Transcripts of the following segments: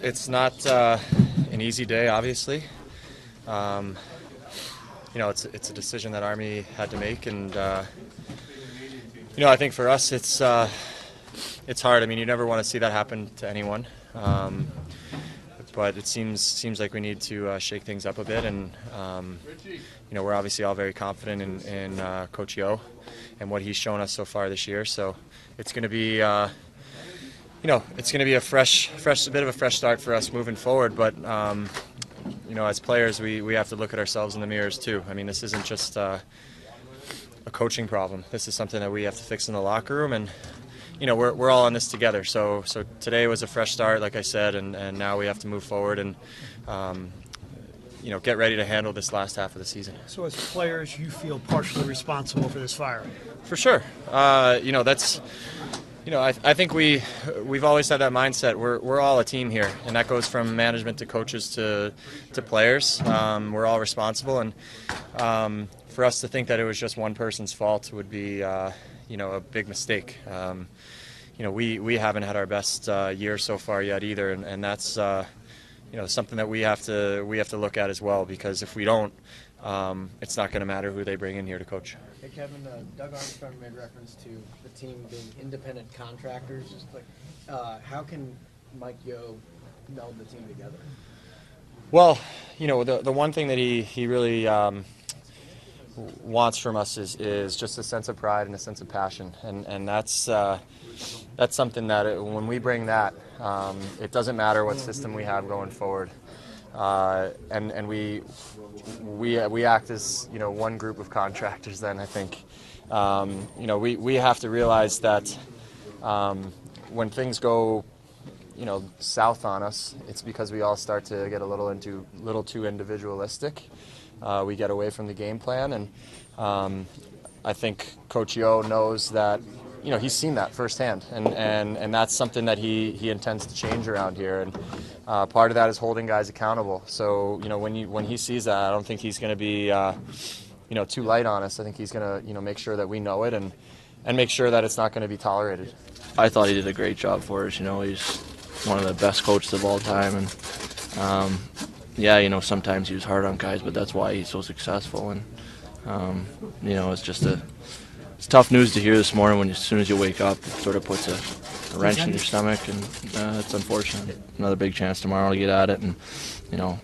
It's not an easy day, obviously. Um, it's a decision that Army had to make, and I think for us, it's hard. I mean, you never want to see that happen to anyone, but it seems like we need to shake things up a bit, and we're obviously all very confident in Coach Yo and what he's shown us so far this year. So it's going to be. It's going to be a bit of a fresh start for us moving forward. But as players, we have to look at ourselves in the mirrors too. I mean, this isn't just a coaching problem. This is something that we have to fix in the locker room, and we're all in this together. So today was a fresh start, like I said, and now we have to move forward and get ready to handle this last half of the season. So as players, you feel partially responsible for this fire? For sure. That's. I think we've always had that mindset. We're all a team here, and that goes from management to coaches to players. We're all responsible, and for us to think that it was just one person's fault would be a big mistake. We haven't had our best year so far yet either, and that's something that we have to look at as well, because if we don't, it's not going to matter who they bring in here to coach. Hey Kevin, Doug Armstrong made reference to the team being independent contractors. Just like, how can Mike Yo meld the team together? Well, the one thing that he really wants from us is just a sense of pride and a sense of passion, and that's something that when we bring that, it doesn't matter what system we have going forward. And we act as one group of contractors. Then I think we have to realize that when things go south on us, it's because we all start to get a little too individualistic. We get away from the game plan, and I think Coach Yo knows that. He's seen that firsthand, and that's something that he intends to change around here. And part of that is holding guys accountable. So when he sees that, I don't think he's going to be too light on us. I think he's going to make sure that we know it and make sure that it's not going to be tolerated. I thought he did a great job for us. He's one of the best coaches of all time, and sometimes he was hard on guys, but that's why he's so successful. And it's tough news to hear this morning when as soon as you wake up, it sort of puts a wrench in your stomach, and it's unfortunate. Another big chance tomorrow to get at it, and I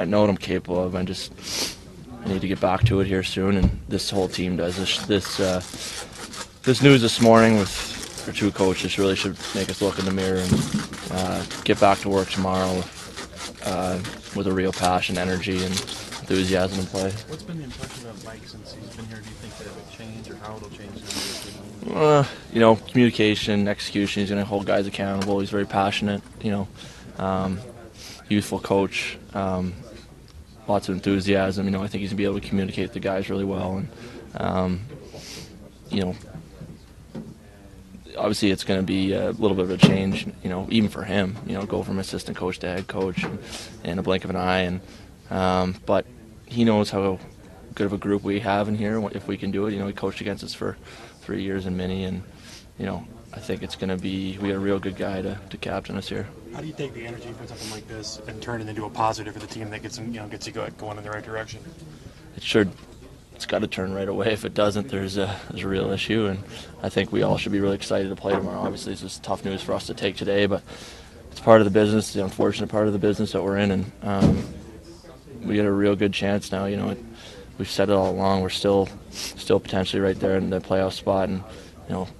know what I'm capable of. I need to get back to it here soon, and this whole team does. This news this morning with our two coaches really should make us look in the mirror and get back to work tomorrow with a real passion, energy, and enthusiasm in play. What's been the impression of Mike since he's been here? Do you think that it will change, or how it'll change? Communication, execution. He's going to hold guys accountable. He's very passionate. Youthful coach. Lots of enthusiasm. I think he's going to be able to communicate with the guys really well. And obviously it's going to be a little bit of a change. Even for him. Go from assistant coach to head coach in a blink of an eye. But he knows how good of a group we have in here. If we can do it, he coached against us for 3 years in Mini, and I think it's going to be. We got a real good guy to captain us here. How do you take the energy from something like this and turn it into a positive for the team that gets you going in the right direction? It's got to turn right away. If it doesn't, there's a real issue, and I think we all should be really excited to play tomorrow. Obviously, this is tough news for us to take today, but it's part of the business, the unfortunate part of the business that we're in, and we get a real good chance now. We've said it all along. We're still potentially right there in the playoff spot, and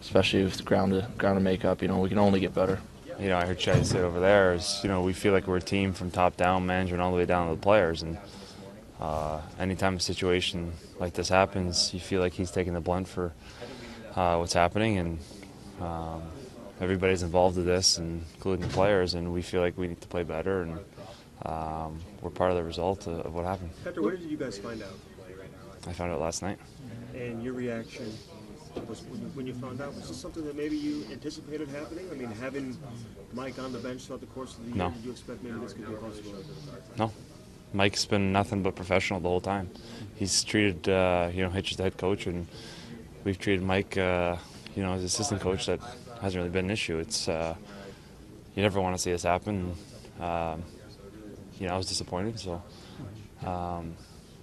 especially with the ground to make up. We can only get better. I heard Chad say over there is we feel like we're a team from top down, management all the way down to the players, and anytime a situation like this happens, you feel like he's taking the blunt for what's happening, and everybody's involved with this, including the players, and we feel like we need to play better, and we're part of the result of what happened. Hector, what did you guys find out? I found out last night. And your reaction was when you found out, was this something that maybe you anticipated happening? I mean, having Mike on the bench throughout the course of the year, did you expect maybe this could be a possibility? No. Mike's been nothing but professional the whole time. He's treated, Hitch as the head coach, and we've treated Mike, as assistant coach. That hasn't really been an issue. It's, you never want to see this happen. You know, I was disappointed. So,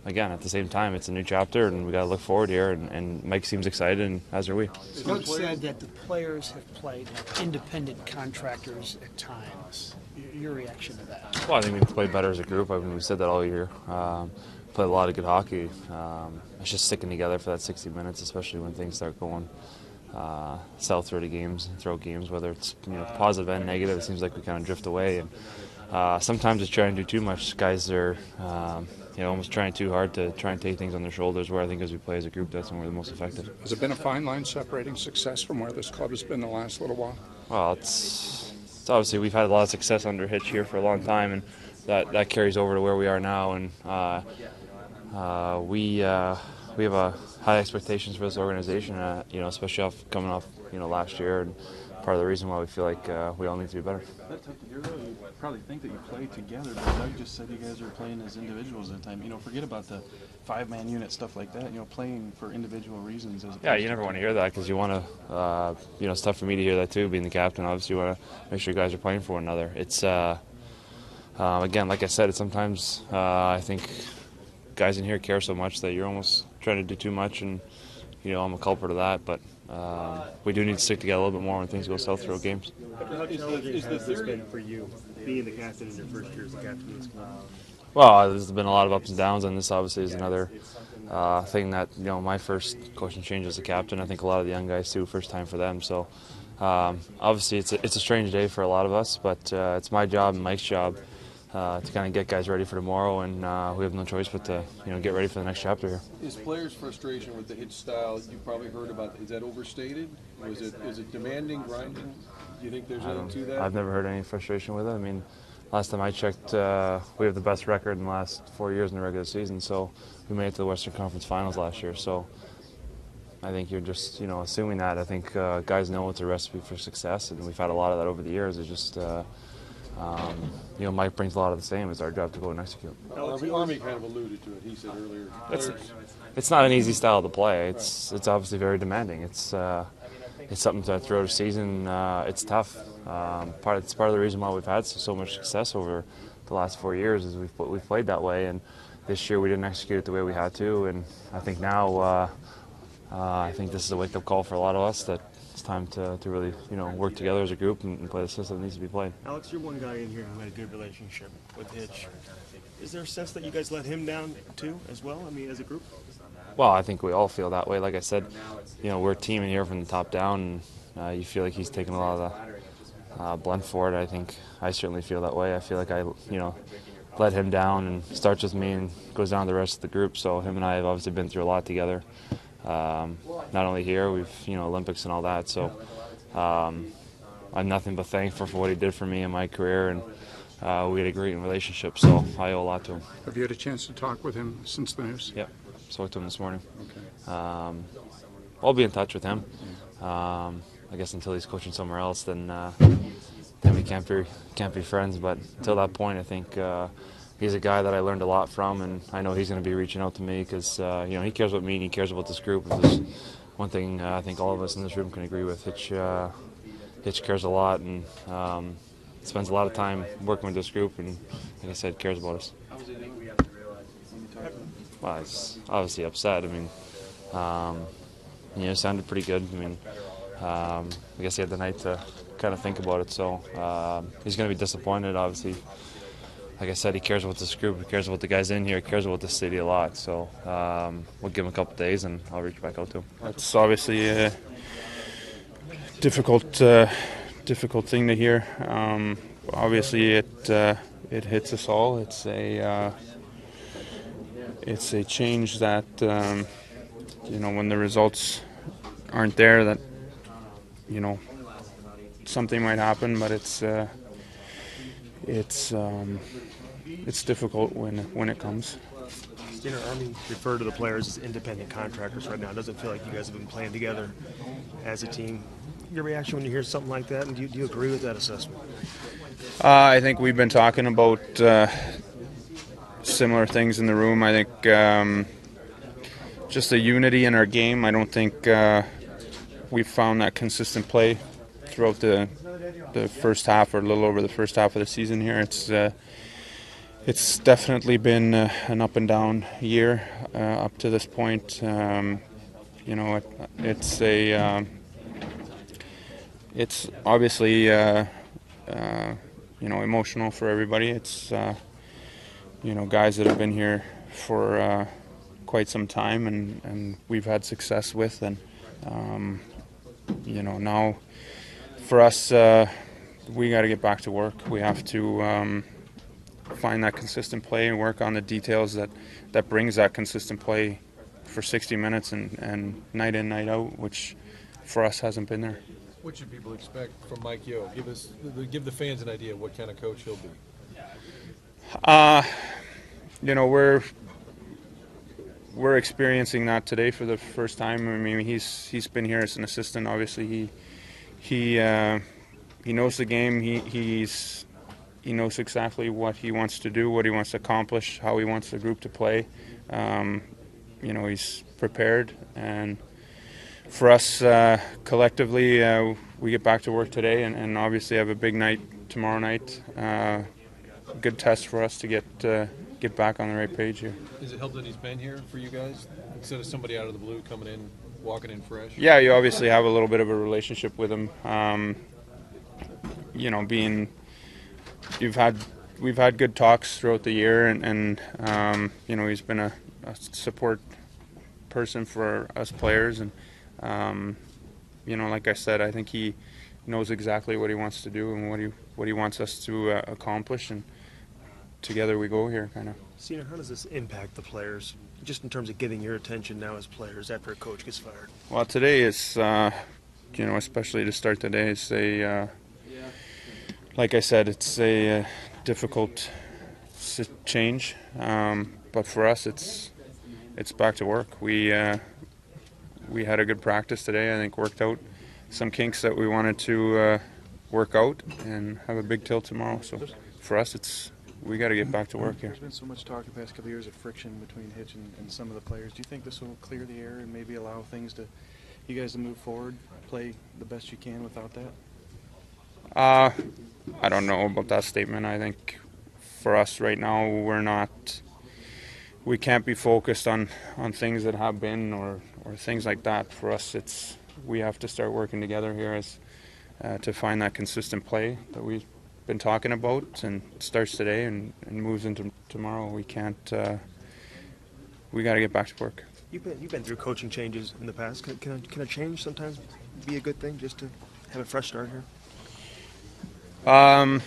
again, at the same time, it's a new chapter, and we got to look forward here. And Mike seems excited, and as are we. Coach said that the players have played independent contractors at times. Your reaction to that? Well, I think we've played better as a group. I mean, we said that all year. Played a lot of good hockey. It's just sticking together for that 60 minutes, especially when things start going south through games, whether it's positive and negative. It seems like we kind of drift away, and sometimes it's trying to do too much. Guys are almost trying too hard to try and take things on their shoulders. Where I think as we play as a group, that's when we're the most effective. Has it been a fine line separating success from where this club has been the last little while? Well, it's obviously we've had a lot of success under Hitch here for a long time, and that carries over to where we are now. And we have high expectations for this organization, especially coming off last year, and part of the reason why we feel like we all need to be better. That's tough to hear, though. You probably think that you play together, but Doug just said you guys are playing as individuals at the time. Forget about the 5-man unit, stuff like that. Playing for individual reasons. Yeah, you never want to hear that because you want to, it's tough for me to hear that too, being the captain. Obviously, you want to make sure guys are playing for one another. It's, again, like I said, it's sometimes I think guys in here care so much that you're almost trying to do too much, and, I'm a culprit of that, but we do need to stick together a little bit more when things go south through games. How challenging has this been for you, being the captain in your first year as the captain of this club? Well, there's been a lot of ups and downs, and this obviously is another thing that, my first coaching change as a captain. I think a lot of the young guys too, first time for them. So obviously it's a strange day for a lot of us, but it's my job and Mike's job to kind of get guys ready for tomorrow, and we have no choice but to get ready for the next chapter here. Is players' frustration with the Hitch style, you probably heard about, is that overstated? Or is it demanding, grinding? Do you think there's anything to that? I've never heard any frustration with it. I mean, last time I checked, we have the best record in the last 4 years in the regular season, so we made it to the Western Conference Finals last year. So I think you're just, assuming that. I think guys know it's a recipe for success, and we've had a lot of that over the years. It's just, Mike brings a lot of the same. It's our job to go and execute. Army kind of alluded to it. He said earlier. It's not an easy style to play. It's obviously very demanding. It's something to throw the season. It's tough. It's part of the reason why we've had so much success over the last 4 years is we've played that way, and this year we didn't execute it the way we had to. And I think now I think this is a wake-up call for a lot of us that it's time to really work together as a group and play the system that needs to be played. Alex, you're one guy in here who had a good relationship with Hitch. Is there a sense that you guys let him down too, as well? I mean, as a group? Well, I think we all feel that way. Like I said, we're a team in here from the top down, and you feel like he's taking a lot of the blunt for it. I think I certainly feel that way. I feel like I let him down, and starts with me and goes down to the rest of the group. So him and I have obviously been through a lot together. Not only here, we've Olympics and all that. So I'm nothing but thankful for what he did for me in my career, and we had a great relationship. So I owe a lot to him. Have you had a chance to talk with him since the news? Yeah, spoke to him this morning. Okay. I'll be in touch with him. I guess until he's coaching somewhere else, then we can't be friends. But until that point, I think he's a guy that I learned a lot from, and I know he's going to be reaching out to me because he cares about me and he cares about this group. If there's one thing I think all of us in this room can agree with, Hitch cares a lot and spends a lot of time working with this group, and like I said, cares about us. Well, he's obviously upset. I mean, it sounded pretty good. I mean, I guess he had the night to kind of think about it, so he's going to be disappointed, obviously. Like I said, he cares about this group, he cares about the guys in here, he cares about the city a lot, so we'll give him a couple days and I'll reach back out to him. It's obviously a difficult thing to hear. Obviously, it hits us all. It's a change that when the results aren't there, that something might happen, but it's difficult when it comes. Army refer to the players as independent contractors right now. It doesn't feel like you guys have been playing together as a team. Your reaction when you hear something like that, and do you agree with that assessment? I think we've been talking about similar things in the room. I think just the unity in our game. I don't think we've found that consistent play throughout the first half, or a little over the first half of the season here. It's definitely been an up and down year up to this point. It's obviously emotional for everybody. It's guys that have been here for quite some time, and we've had success with, and now for us, we got to get back to work. We have to find that consistent play and work on the details that brings that consistent play for 60 minutes and night in, night out, which for us hasn't been there. What should people expect from Mike Yeo? Give the fans an idea of what kind of coach he'll be. We're experiencing that today for the first time. I mean, he's been here as an assistant. Obviously, he knows the game. He knows exactly what he wants to do, what he wants to accomplish, how he wants the group to play. He's prepared, and for us collectively, we get back to work today, and obviously have a big night tomorrow night. Good test for us to get back on the right page here. Does it help that he's been here for you guys instead of somebody out of the blue coming in, walking in fresh? Yeah, you obviously have a little bit of a relationship with him. We've had good talks throughout the year, and he's been a support person for us players, and like I said, I think he knows exactly what he wants to do and what he wants us to accomplish, and together we go here, kind of. Senior, how does this impact the players, just in terms of getting your attention now as players after a coach gets fired? Well, today is, especially to start the day, it's like I said, it's a difficult change, but for us, it's back to work. We had a good practice today. I think worked out some kinks that we wanted to work out, and have a big tilt tomorrow. So for us, we got to get back to work here. There's been so much talk the past couple of years of friction between Hitch and some of the players. Do you think this will clear the air and maybe allow you guys to move forward, play the best you can without that? I don't know about that statement. I think for us right now, we can't be focused on things that have been or things like that. For us, we have to start working together here to find that consistent play that we've been talking about, and it starts today and moves into tomorrow. We can't. We got to get back to work. You've been through coaching changes in the past. Can a change sometimes be a good thing, just to have a fresh start here? I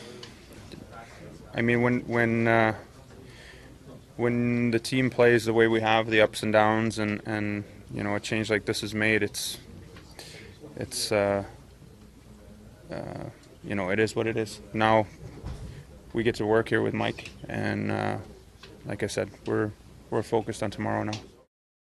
mean, when the team plays the way we have, the ups and downs, and a change like this is made, it is what it is. Now we get to work here with Mike, and like I said, we're focused on tomorrow now.